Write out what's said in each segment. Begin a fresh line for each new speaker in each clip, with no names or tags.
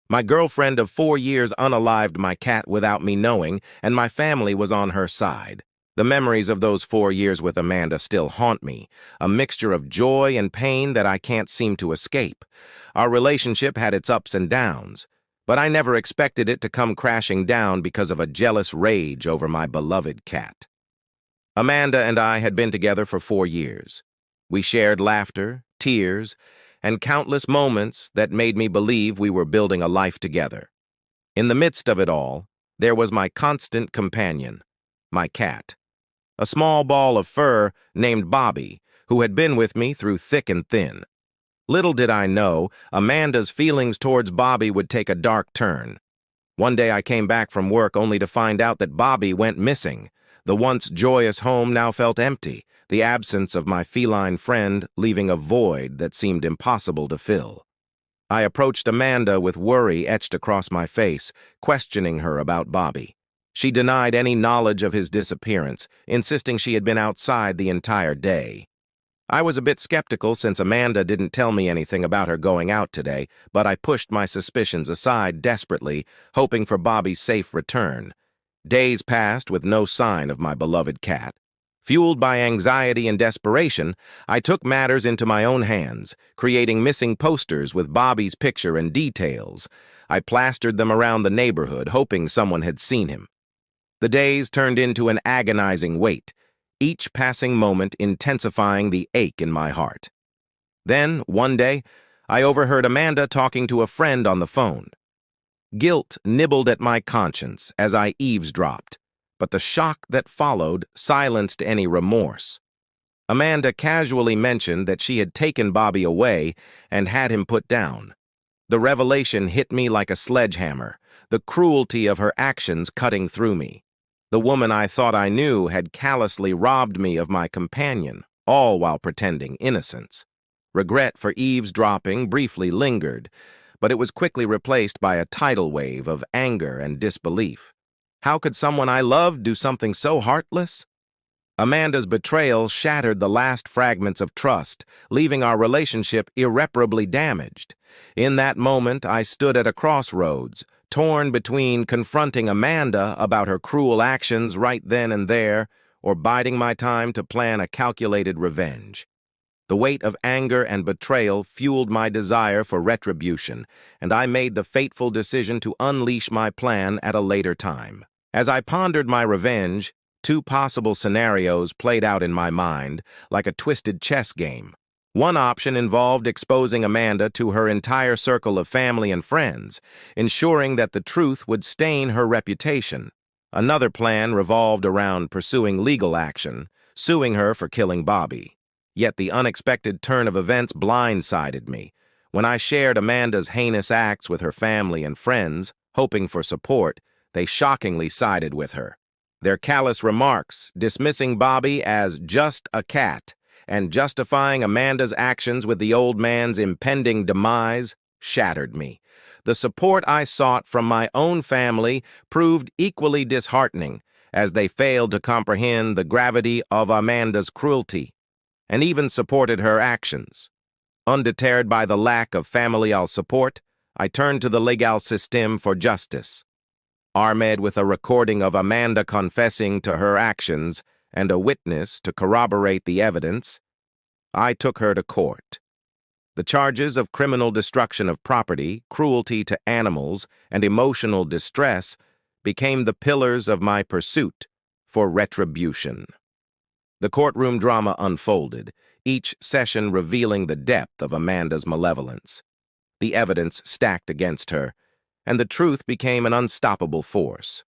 My girlfriend of 4 years unalived my cat without me knowing, and my family was on her side. The memories of those 4 years with Amanda still haunt me, a mixture of joy and pain that I can't seem to escape. Our relationship had its ups and downs, but I never expected it to come crashing down because of a jealous rage over my beloved cat. Amanda and I had been together for 4 years. We shared laughter, tears, and countless moments that made me believe we were building a life together. In the midst of it all, there was my constant companion, my cat. A small ball of fur named Bobby, who had been with me through thick and thin. Little did I know, Amanda's feelings towards Bobby would take a dark turn. One day I came back from work only to find out that Bobby went missing. The once joyous home now felt empty, the absence of my feline friend leaving a void that seemed impossible to fill. I approached Amanda with worry etched across my face, questioning her about Bobby. She denied any knowledge of his disappearance, insisting she had been outside the entire day. I was a bit skeptical since Amanda didn't tell me anything about her going out today, but I pushed my suspicions aside desperately, hoping for Bobby's safe return. Days passed with no sign of my beloved cat. Fueled by anxiety and desperation, I took matters into my own hands, creating missing posters with Bobby's picture and details. I plastered them around the neighborhood, hoping someone had seen him. The days turned into an agonizing wait, each passing moment intensifying the ache in my heart. Then, one day, I overheard Amanda talking to a friend on the phone. Guilt nibbled at my conscience as I eavesdropped, but the shock that followed silenced any remorse. Amanda casually mentioned that she had taken Bobby away and had him put down. The revelation hit me like a sledgehammer, the cruelty of her actions cutting through me. The woman I thought I knew had callously robbed me of my companion, all while pretending innocence. Regret for eavesdropping briefly lingered, but it was quickly replaced by a tidal wave of anger and disbelief. How could someone I loved do something so heartless? Amanda's betrayal shattered the last fragments of trust, leaving our relationship irreparably damaged. In that moment, I stood at a crossroads, torn between confronting Amanda about her cruel actions right then and there, or biding my time to plan a calculated revenge. The weight of anger and betrayal fueled my desire for retribution, and I made the fateful decision to unleash my plan at a later time. As I pondered my revenge, two possible scenarios played out in my mind, like a twisted chess game. One option involved exposing Amanda to her entire circle of family and friends, ensuring that the truth would stain her reputation. Another plan revolved around pursuing legal action, suing her for killing Bobby. Yet the unexpected turn of events blindsided me. When I shared Amanda's heinous acts with her family and friends, hoping for support, they shockingly sided with her. Their callous remarks, dismissing Bobby as just a cat and justifying Amanda's actions with the old man's impending demise, shattered me. The support I sought from my own family proved equally disheartening, as they failed to comprehend the gravity of Amanda's cruelty, and even supported her actions. Undeterred by the lack of familial support, I turned to the legal system for justice. Armed with a recording of Amanda confessing to her actions and a witness to corroborate the evidence, I took her to court. The charges of criminal destruction of property, cruelty to animals, and emotional distress became the pillars of my pursuit for retribution. The courtroom drama unfolded, each session revealing the depth of Amanda's malevolence. The evidence stacked against her, and the truth became an unstoppable force.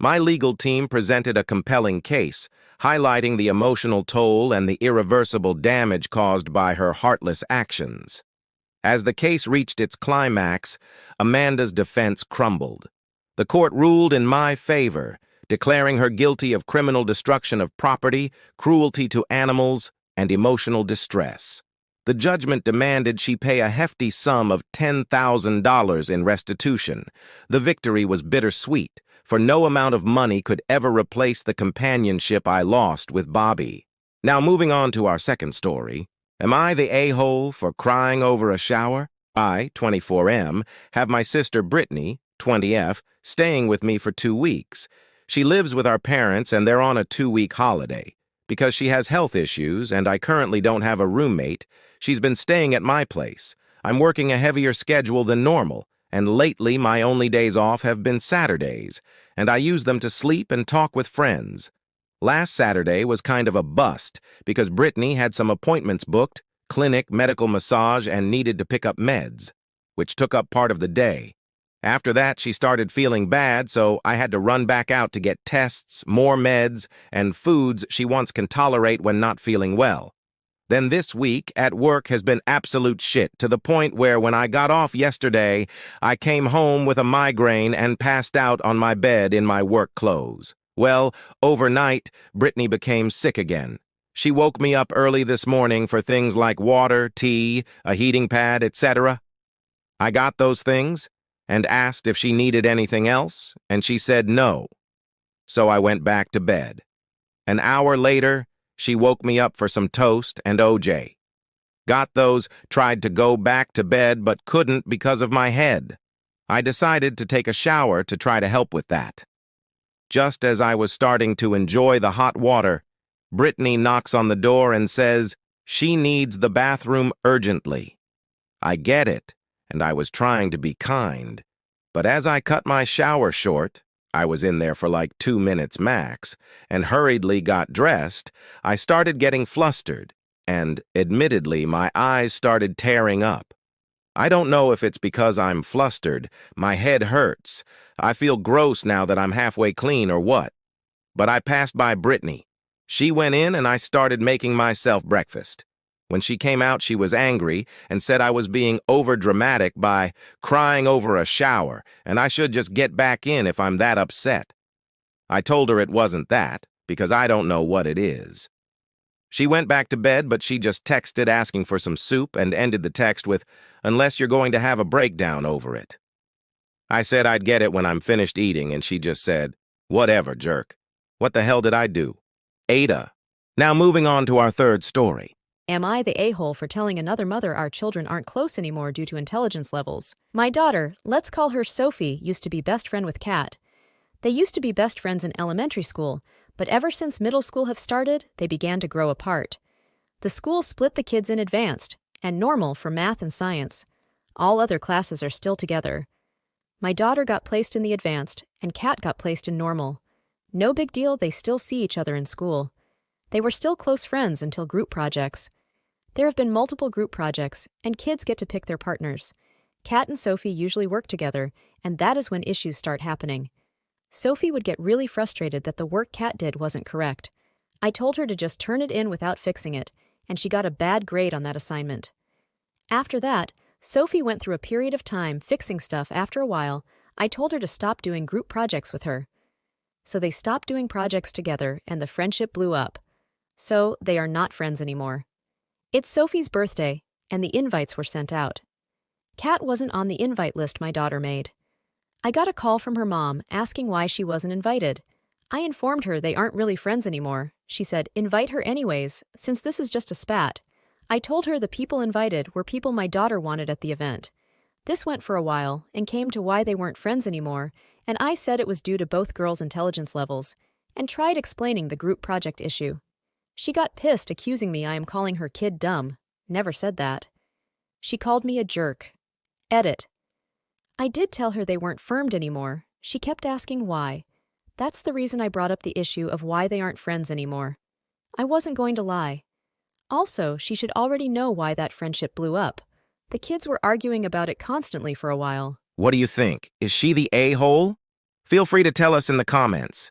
My legal team presented a compelling case, highlighting the emotional toll and the irreversible damage caused by her heartless actions. As the case reached its climax, Amanda's defense crumbled. The court ruled in my favor, declaring her guilty of criminal destruction of property, cruelty to animals, and emotional distress. The judgment demanded she pay a hefty sum of $10,000 in restitution. The victory was bittersweet, for no amount of money could ever replace the companionship I lost with Bobby. Now moving on to our second story. Am I the a-hole for crying over a shower? I, 24M, have my sister Brittany, 20F, staying with me for 2 weeks. She lives with our parents and they're on a 2-week holiday. Because she has health issues and I currently don't have a roommate, she's been staying at my place. I'm working a heavier schedule than normal, and lately my only days off have been Saturdays, and I use them to sleep and talk with friends. Last Saturday was kind of a bust because Brittany had some appointments booked, clinic, medical massage, and needed to pick up meds, which took up part of the day. After that, she started feeling bad, so I had to run back out to get tests, more meds, and foods she once can tolerate when not feeling well. Then this week at work has been absolute shit, to the point where when I got off yesterday, I came home with a migraine and passed out on my bed in my work clothes. Well, overnight, Brittany became sick again. She woke me up early this morning for things like water, tea, a heating pad, etc. I got those things and asked if she needed anything else, and she said no. So I went back to bed. An hour later, she woke me up for some toast and OJ. Got those, tried to go back to bed, but couldn't because of my head. I decided to take a shower to try to help with that. Just as I was starting to enjoy the hot water, Brittany knocks on the door and says she needs the bathroom urgently. I get it, and I was trying to be kind. But as I cut my shower short, I was in there for like 2 minutes max, and hurriedly got dressed, I started getting flustered, and admittedly my eyes started tearing up. I don't know if it's because I'm flustered, my head hurts, I feel gross now that I'm halfway clean or what. But I passed by Brittany. She went in and I started making myself breakfast. When she came out, she was angry and said I was being overdramatic by crying over a shower, and I should just get back in if I'm that upset. I told her it wasn't that, because I don't know what it is. She went back to bed, but she just texted asking for some soup and ended the text with, "Unless you're going to have a breakdown over it." I said I'd get it when I'm finished eating, and she just said, "Whatever, jerk." What the hell did I do? Aita. Now moving on to our third story.
Am I the a-hole for telling another mother our children aren't close anymore due to intelligence levels? My daughter, let's call her Sophie, used to be best friend with Kat. They used to be best friends in elementary school, but ever since middle school have started, they began to grow apart. The school split the kids in advanced and normal for math and science. All other classes are still together. My daughter got placed in the advanced, and Kat got placed in normal. No big deal, they still see each other in school. They were still close friends until group projects. There have been multiple group projects, and kids get to pick their partners. Kat and Sophie usually work together, and that is when issues start happening. Sophie would get really frustrated that the work Kat did wasn't correct. I told her to just turn it in without fixing it, and she got a bad grade on that assignment. After that, Sophie went through a period of time fixing stuff. After a while, I told her to stop doing group projects with her. So they stopped doing projects together, and the friendship blew up. So they are not friends anymore. It's Sophie's birthday, and the invites were sent out. Kat wasn't on the invite list my daughter made. I got a call from her mom asking why she wasn't invited. I informed her they aren't really friends anymore. She said, "Invite her anyways, since this is just a spat." I told her the people invited were people my daughter wanted at the event. This went for a while and came to why they weren't friends anymore, and I said it was due to both girls' intelligence levels, and tried explaining the group project issue. She got pissed, accusing me I am calling her kid dumb. Never said that. She called me a jerk. Edit. I did tell her they weren't firmed anymore. She kept asking why. That's the reason I brought up the issue of why they aren't friends anymore. I wasn't going to lie. Also, she should already know why that friendship blew up. The kids were arguing about it constantly for a while.
What do you think? Is she the a-hole? Feel free to tell us in the comments.